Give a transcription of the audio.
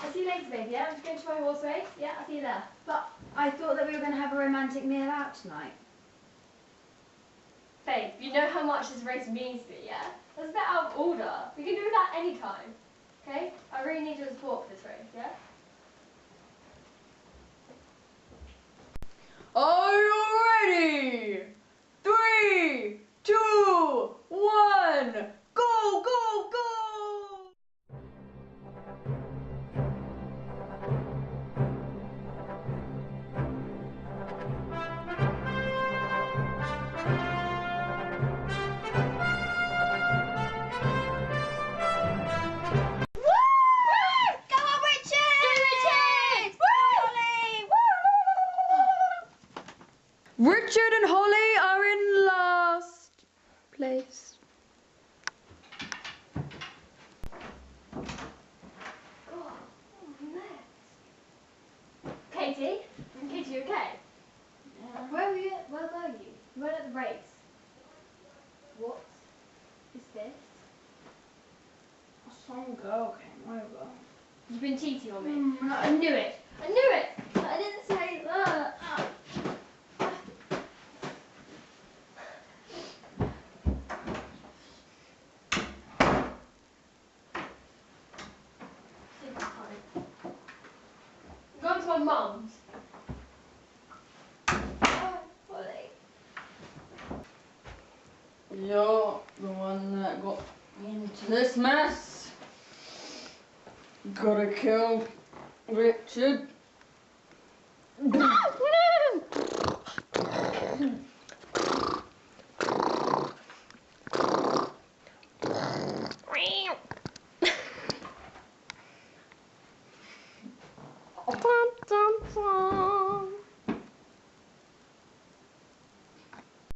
I'll see you later, baby, yeah? I'm just going to my horse race. Yeah, I'll see you there. But I thought that we were going to have a romantic meal out tonight. Babe, you know how much this race means to me, yeah? That's a bit out of order. We can do that any time. Okay? I really need your support for this race, yeah? Are you ready? 3, 2, 1, go, go, go! Richard and Holly are in last place. Oh, no. Katie? Katie, you okay? Where were you? Where were you? You weren't at the race. What is this? Some girl came over. You've been cheating on me. I knew it. I knew it. I didn't say that. I'm going to my mum's. Oh, Holly. You're the one that got me into this mess. Gotta kill Richard.